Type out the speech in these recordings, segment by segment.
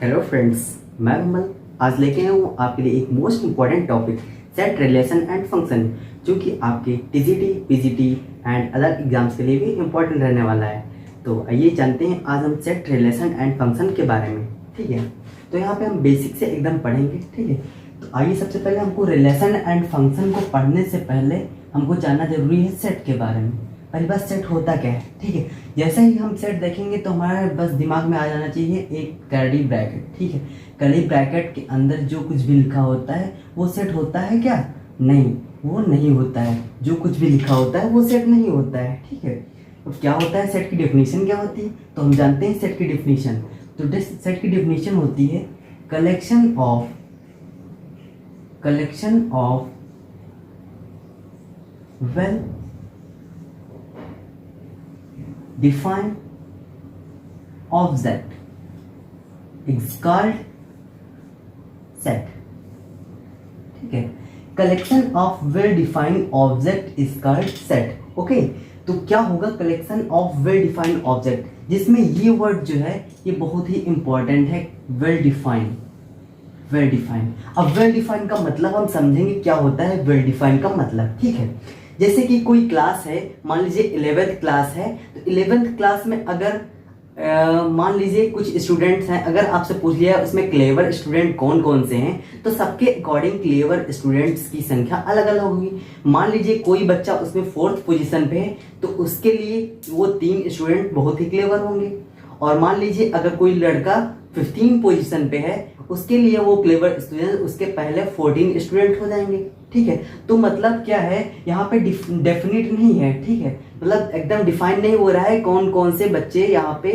Hello friends, मैं विमल आज लेके आया हूँ आपके लिए एक most important topic set relation and function, जो कि आपके TGT, PGT and other exams के लिए भी इम्पॉर्टेंट रहने वाला है। तो आइए जानते हैं आज हम सेट रिलेशन एंड फंक्शन के बारे में। ठीक है, तो यहाँ पे हम बेसिक से एकदम पढ़ेंगे। ठीक है, तो आइए सबसे पहले हमको रिलेशन एंड फंक्शन को पढ़ने से पहले हमको जानना जरूरी है सेट के बारे में। पहली बात, सेट होता क्या है। ठीक है, जैसे ही हम सेट देखेंगे तो हमारे बस दिमाग में आ जाना चाहिए एक कर्ली ब्रैकेट। ठीक है, कर्ली ब्रैकेट के अंदर जो कुछ भी लिखा होता है वो सेट होता है क्या? नहीं, वो नहीं होता है। जो कुछ भी लिखा होता है वो सेट नहीं होता है। ठीक है, तो क्या होता है, सेट की डेफिनेशन क्या होती है? तो हम जानते हैं सेट की डेफिनेशन। तो सेट की डेफिनेशन होती है collection of well defined object is called set. ठीक है, collection of well defined object is called set. Okay, तो क्या होगा collection of well defined object, जिसमें ये वर्ड जो है ये बहुत ही इंपॉर्टेंट है। वेल डिफाइंड अब वेल डिफाइंड का मतलब हम समझेंगे क्या होता है वेल डिफाइंड का मतलब। ठीक है, जैसे कि कोई क्लास है, मान लीजिए 11th क्लास है, तो 11th क्लास में अगर मान लीजिए कुछ स्टूडेंट्स हैं, अगर आपसे पूछ लिया उसमें क्लेवर स्टूडेंट कौन कौन से हैं, तो सबके अकॉर्डिंग क्लेवर स्टूडेंट्स की संख्या अलग अलग होगी। मान लीजिए कोई बच्चा उसमें 4th पोजीशन पे है, तो उसके लिए वो 3 स्टूडेंट बहुत ही क्लेवर होंगे। और मान लीजिए अगर कोई लड़का 15 पोजीशन पे है, उसके लिए वो क्लेवर स्टूडेंट उसके पहले 14 स्टूडेंट हो जाएंगे। ठीक है, तो मतलब क्या है, यहाँ पे डेफिनेट नहीं है। ठीक है, मतलब एकदम डिफाइन नहीं हो रहा है कौन कौन से बच्चे यहाँ पे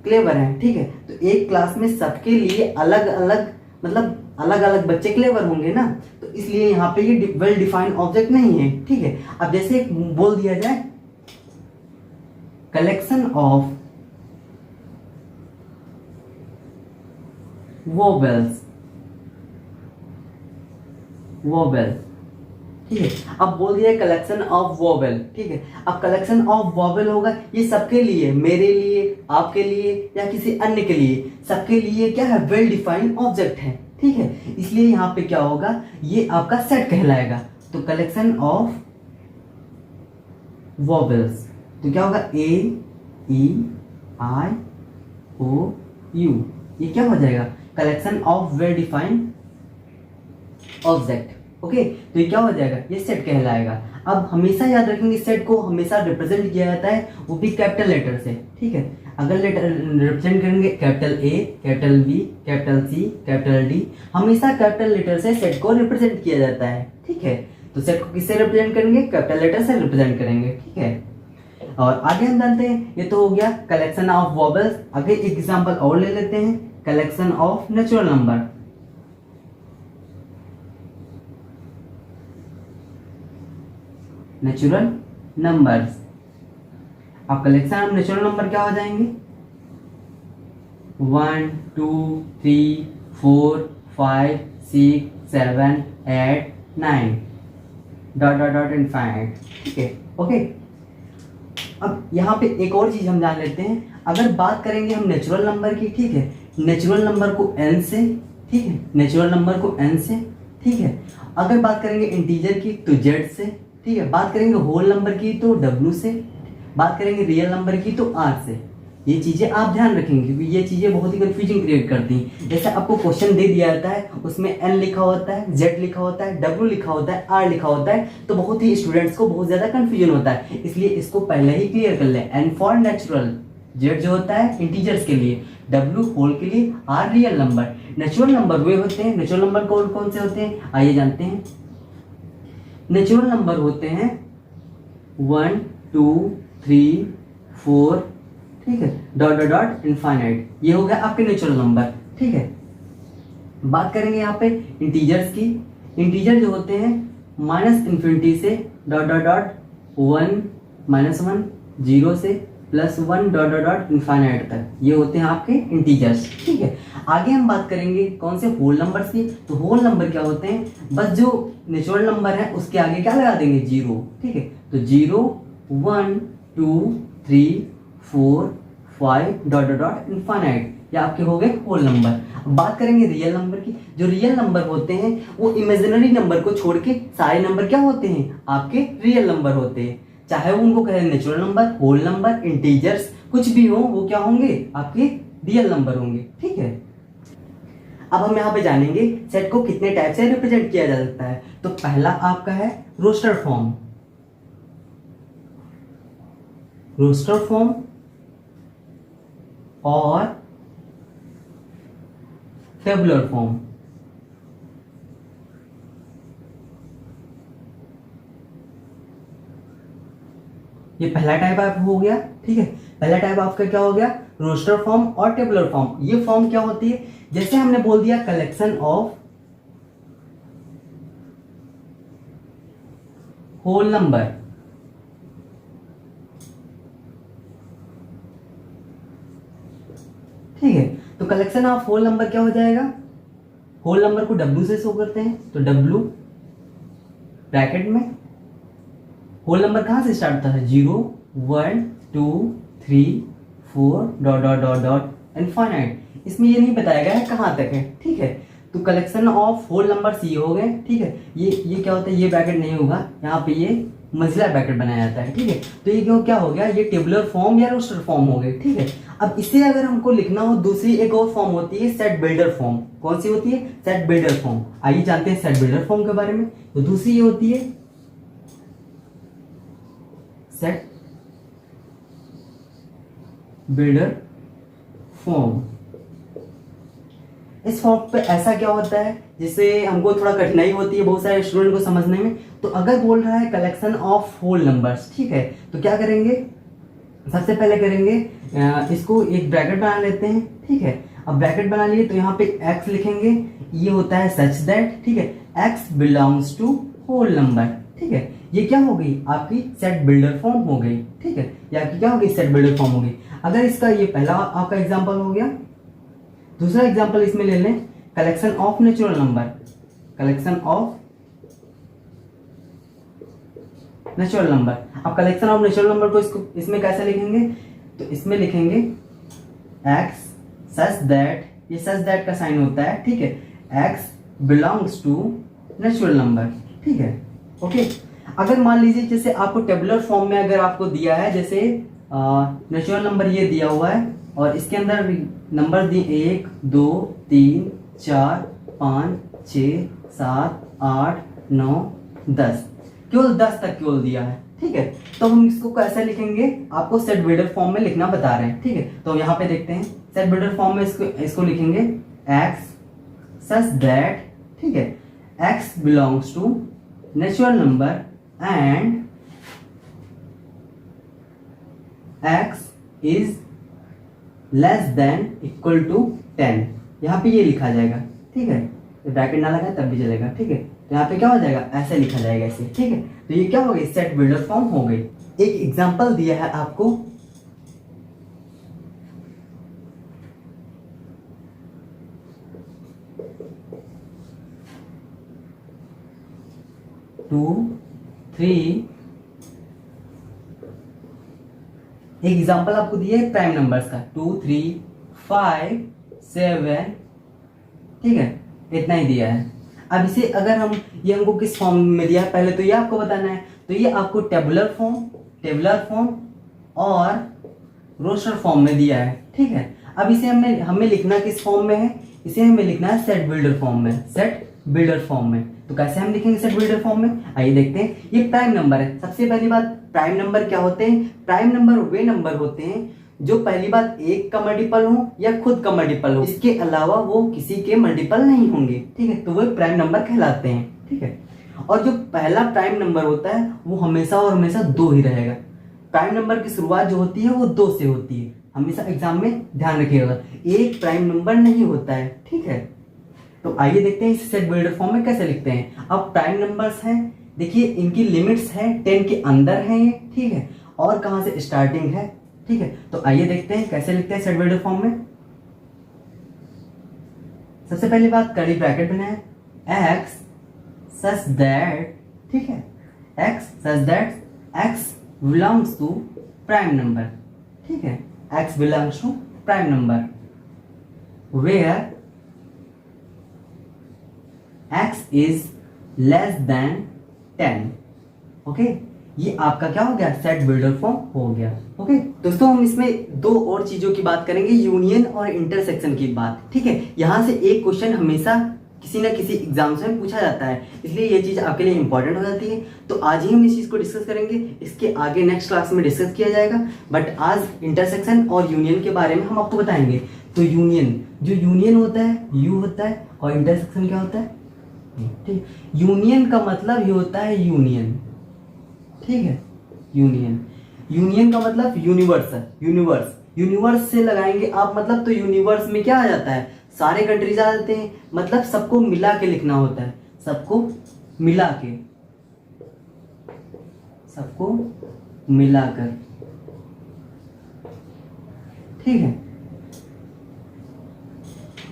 क्लेवर हैं। ठीक है, तो एक क्लास में सबके लिए अलग अलग, मतलब अलग अलग बच्चे क्लेवर होंगे ना, तो इसलिए यहाँ पे ये वेल डिफाइंड ऑब्जेक्ट नहीं है। ठीक है, अब जैसे बोल दिया जाए कलेक्शन ऑफ वोवेल्स। ठीक है, अब बोल दिया कलेक्शन ऑफ वोवेल। ठीक है, अब कलेक्शन ऑफ वोवेल होगा ये सबके लिए, मेरे लिए, आपके लिए या किसी अन्य के लिए, सबके लिए क्या है, वेल डिफाइंड ऑब्जेक्ट है। ठीक है, इसलिए यहाँ पे क्या होगा, ये आपका सेट कहलाएगा। तो कलेक्शन ऑफ वोवेल्स, तो क्या होगा, AEIOU, ये क्या हो जाएगा, collection of well defined object. Okay, तो ये क्या हो जाएगा, ये सेट कहलाएगा। अब हमेशा याद रखेंगे सेट को हमेशा रिप्रेजेंट किया जाता है वो भी कैपिटल लेटर से। ठीक है, अगर लेटर रिप्रेजेंट करेंगे capital A, capital B, capital C, capital D, हमेशा कैपिटल लेटर से सेट को रिप्रेजेंट किया जाता है। ठीक है, तो सेट को किससे रिप्रेजेंट करेंगे, कैपिटल लेटर से रिप्रेजेंट करेंगे। ठीक है, और आगे हम जानते हैं, ये तो हो गया कलेक्शन ऑफ वोवेल्स। आगे एक एग्जांपल और ले लेते हैं, collection of natural number. Natural numbers, अब कलेक्शन ऑफ नेचुरल नंबर क्या हो जाएंगे, 1 2 3 4 5 6 7 8 9 डॉट डॉट डॉट इनफाइनाइट। ठीक है, ओके। अब यहाँ पे एक और चीज हम जान लेते हैं, अगर बात करेंगे हम नेचुरल नंबर की। ठीक है, नेचुरल नंबर को n से, ठीक है, नेचुरल नंबर को n से। ठीक है, अगर बात करेंगे इंटीजर की तो z से। ठीक है, बात करेंगे होल नंबर की तो w से, बात करेंगे रियल नंबर की तो r से। ये चीजें आप ध्यान रखेंगे क्योंकि ये चीजें बहुत ही कंफ्यूजिंग क्रिएट करती हैं। जैसे आपको क्वेश्चन दे दिया जाता है, उसमें n लिखा होता है, z लिखा होता है, w लिखा होता है, r लिखा होता है, तो बहुत ही स्टूडेंट्स को बहुत ज्यादा कंफ्यूजन होता है। इसलिए इसको पहले ही क्लियर कर लें। n फॉर नेचुरल, z जो होता है इंटीजर्स के लिए, w होल के लिए, r real number. Natural number वे होते हैं, नेचुरल नंबर कौन कौन से होते हैं, आइए जानते हैं। नेचुरल नंबर होते हैं 1 2 3 4, ठीक है, डॉट डॉट डॉट इनफाइनाइट, ये हो गया आपके नेचुरल नंबर। ठीक है, बात करेंगे यहाँ पे इंटीजर्स की। इंटीजर जो होते हैं माइनस इन्फिनिटी से डॉट डॉट डॉट 1 -1, 0 से +1 डॉट डॉट डॉट इनफाइनाइट तक, ये होते हैं आपके इंटीजर्स। ठीक है, आगे हम बात करेंगे कौन से, होल नंबर्स की। तो होल नंबर क्या होते हैं, बस जो नेचुरल नंबर है उसके आगे क्या लगा देंगे, 0। ठीक है, तो 0 1 2 3 4 5 डॉट डॉट डॉट इनफाइनाइट, या आपके हो गए होल नंबर। अब बात करेंगे रियल नंबर की। जो रियल नंबर होते हैं वो इमेजिनरी नंबर को छोड़ के सारे नंबर क्या होते हैं, आपके रियल नंबर होते हैं। चाहे वो उनको कहें natural number, whole number, integers, कुछ भी हो, वो क्या होंगे, आपके रियल नंबर होंगे। ठीक है, अब हम यहाँ पे जानेंगे सेट को कितने टाइप से रिप्रेजेंट किया जा सकता है। तो पहला आपका है रोस्टर फॉर्म। रोस्टर फॉर्म और टेबुलर फॉर्म। ये पहला टाइप आप हो गया। ठीक है, पहला टाइप आपका क्या हो गया, रोस्टर फॉर्म और टेबुलर फॉर्म। ये फॉर्म क्या होती है, जैसे हमने बोल दिया कलेक्शन ऑफ होल नंबर। ठीक है, तो कलेक्शन ऑफ होल नंबर क्या हो जाएगा, होल नंबर को W से शो करते हैं, तो W ब्रैकेट में होल नंबर कहां से स्टार्ट होता है, 0 1 2 3 4 dot dot dot dot infinite. इसमें ये नहीं बताया गया है कहां तक है। ठीक है, तो कलेक्शन ऑफ होल नंबर ये हो गए। ठीक है, ये क्या होता है, ये ब्रैकेट नहीं होगा, यहाँ पे ये मझला ब्रैकेट बनाया जाता है। ठीक है, तो ये क्या हो गया, ये टेबुलर फॉर्म या रोस्टर फॉर्म हो गए। ठीक है, अब इसे अगर हमको लिखना हो, दूसरी एक और फॉर्म होती है सेट बिल्डर फॉर्म। कौन सी होती है, सेट बिल्डर फॉर्म। आइए जानते हैं सेट बिल्डर फॉर्म के बारे में। तो दूसरी ये होती है सेट बिल्डर फॉर्म। इस फॉर्म पे ऐसा क्या होता है, जिससे हमको थोड़ा कठिनाई होती है बहुत सारे स्टूडेंट को समझने में। तो अगर बोल रहा है कलेक्शन ऑफ होल नंबर्स, ठीक है, तो क्या करेंगे, सबसे पहले करेंगे इसको एक ब्रैकेट बना लेते हैं। ठीक है, अब ब्रैकेट बना लिए तो यहाँ पे x लिखेंगे, ये होता है सच दैट, ठीक है, x belongs to whole number. ठीक है, ये क्या हो गई, आपकी सेट बिल्डर फॉर्म हो गई। ठीक है, ये आपकी क्या हो गई, सेट बिल्डर फॉर्म हो गई। अगर इसका ये पहला आपका एग्जांपल हो गया, दूसरा एग्जांपल इसमें ले लें collection of natural number. Collection of natural number. अब कलेक्शन ऑफ नेचुरल नंबर को इसमें कैसे लिखेंगे, तो इसमें लिखेंगे x सच दैट, ये सच दैट का साइन होता है। ठीक है, x belongs to natural number. ठीक है, ओके। अगर मान लीजिए जैसे आपको टेबुलर फॉर्म में अगर आपको दिया है, जैसे नेचुरल नंबर ये दिया हुआ है और इसके अंदर नंबर दिए 1 2 3 4 5 6 7 8 9 10, केवल 10 तक केवल दिया है। ठीक है, तो हम इसको कैसे लिखेंगे, आपको सेट बिल्डर फॉर्म में लिखना बता रहे हैं। ठीक है, तो यहाँ पे देखते हैं सेट बिल्डर फॉर्म में इसको लिखेंगे x सच दैट, ठीक है, x belongs to natural number and x is less than equal to 10। यहाँ पे ये लिखा जाएगा। ठीक है, ब्रैकेट ना लगा तब भी चलेगा। ठीक है, तो यहाँ पे क्या हो जाएगा, ऐसे लिखा जाएगा ऐसे। ठीक है, तो ये क्या हो गई, सेट बिल्डर फॉर्म हो गई। एक एग्जांपल दिया है आपको, टू थ्री, एक एग्जांपल आपको दिया है प्राइम नंबर्स का 2 3 5 7। ठीक है, इतना ही दिया है। अब इसे अगर हम ये हमको किस फॉर्म में दिया है, पहले तो ये आपको बताना है। तो ये आपको टेबुलर फॉर्म और रोस्टर फॉर्म में दिया है। ठीक है, अब इसे हमें लिखना किस फॉर्म में है, इसे हमें लिखना है सेट बिल्डर फॉर्म में। सेट बिल्डर फॉर्म में तो कैसे हम लिखेंगे सेट बिल्डर फॉर्म में, आइए देखते हैं। ये प्राइम नंबर है। सबसे पहली बात, प्राइम नंबर क्या होते हैं, प्राइम नंबर वे नंबर होते हैं जो पहली बात एक का मल्टीपल हो या खुद का मल्टीपल हो, इसके अलावा वो किसी के मल्टीपल नहीं होंगे। ठीक है, तो वो प्राइम नंबर कहलाते हैं। ठीक है, और जो पहला प्राइम नंबर होता है वो हमेशा और हमेशा 2 ही रहेगा। प्राइम नंबर की शुरुआत जो होती है वो 2 से होती है। हमेशा एग्जाम में ध्यान रखिएगा, एक प्राइम नंबर नहीं होता है। ठीक है, तो आइए देखते हैं इस सेट बिल्डर फॉर्म में कैसे लिखते हैं। अब प्राइम नंबर्स हैं, देखिए इनकी लिमिट्स है 10 के अंदर है ये। ठीक है, और कहां से स्टार्टिंग है। ठीक है, तो आइए देखते हैं कैसे लिखते हैं सेट बिल्डर फॉर्म में। सबसे पहली बात, कर्ली ब्रैकेट बनाए x सच दैट, ठीक है, x such that x belongs to prime number. ठीक है, x belongs to prime number. Where x is less than 10। Okay, ये आपका क्या हो गया, सेट बिल्डर फॉर्म हो गया। ओके दोस्तों, हम इसमें दो और चीजों की बात करेंगे, यूनियन और इंटरसेक्शन की बात। ठीक है, यहां से एक क्वेश्चन हमेशा किसी ना किसी एग्जाम्स में पूछा जाता है, इसलिए ये चीज आपके लिए इंपॉर्टेंट हो जाती है। तो आज ही हम इस चीज को डिस्कस करेंगे, इसके आगे नेक्स्ट क्लास में डिस्कस किया जाएगा, बट आज इंटरसेक्शन और यूनियन के बारे में हम आपको बताएंगे। तो यूनियन, जो यूनियन होता है यू होता है, और इंटरसेक्शन क्या होता है, ठीक। यूनियन का मतलब ये होता है यूनियन, ठीक है, यूनियन। यूनियन का मतलब यूनिवर्स है, यूनिवर्स, यूनिवर्स से लगाएंगे आप मतलब, तो यूनिवर्स में क्या आ जाता है, सारे कंट्रीज आ जाते हैं, मतलब सबको मिला के लिखना होता है, सबको मिला के, सबको मिलाकर, ठीक है।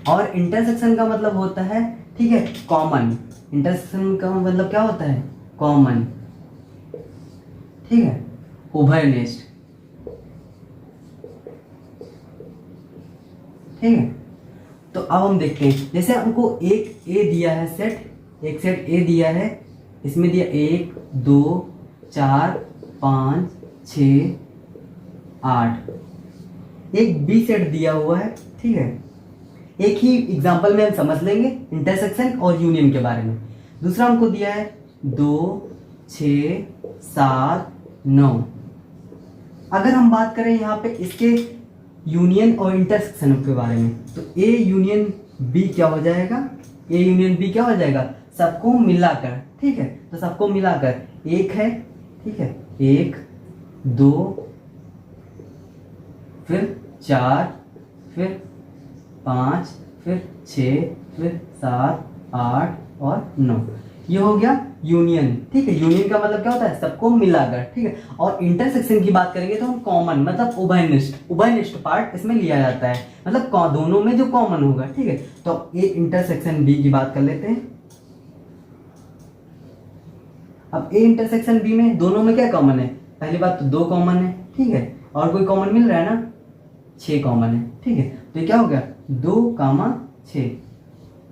और इंटरसेक्शन का मतलब होता है, ठीक है, कॉमन। इंटरसेक्शन का मतलब क्या होता है, कॉमन, ठीक है, उभयनिष्ठ, ठीक है। तो अब हम देखते हैं, जैसे हमको एक ए दिया है सेट, एक सेट ए दिया है, इसमें दिया 1 2 4 5 6 8, एक बी सेट दिया हुआ है, ठीक है। एक ही एग्जांपल में हम समझ लेंगे इंटरसेक्शन और यूनियन के बारे में। दूसरा हमको दिया है 2 6 7 9। अगर हम बात करें यहाँ पे इसके यूनियन और इंटरसेक्शन के बारे में, तो ए यूनियन बी क्या हो जाएगा, ए यूनियन बी क्या हो जाएगा, सबको मिलाकर, ठीक है। तो सबको मिलाकर एक है, ठीक है, 1 2 फिर 4 फिर 5 फिर 6 फिर 7 8 और 9, ये हो गया यूनियन, ठीक है। यूनियन का मतलब क्या होता है, सबको मिलाकर, ठीक है। और इंटरसेक्शन की बात करेंगे तो हम कॉमन, मतलब उभयनिष्ठ, उभयनिष्ठ पार्ट इसमें लिया जाता है, मतलब दोनों में जो कॉमन होगा, ठीक है। तो ये इंटरसेक्शन बी की बात कर लेते हैं। अब ए इंटरसेक्शन बी में दोनों में क्या कॉमन है, पहली बात तो 2 कॉमन है, ठीक है, और कोई कॉमन मिल रहा है ना, 6 कॉमन है, ठीक है। तो ये क्या हो गया, 2 6,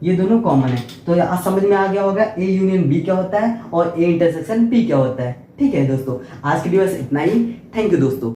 ये दोनों कॉमन है। तो आज समझ में आ गया होगा ए यूनियन बी क्या होता है और ए इंटरसेक्शन बी क्या होता है, ठीक है दोस्तों। आज की वीडियो बस इतना ही, थैंक यू दोस्तों।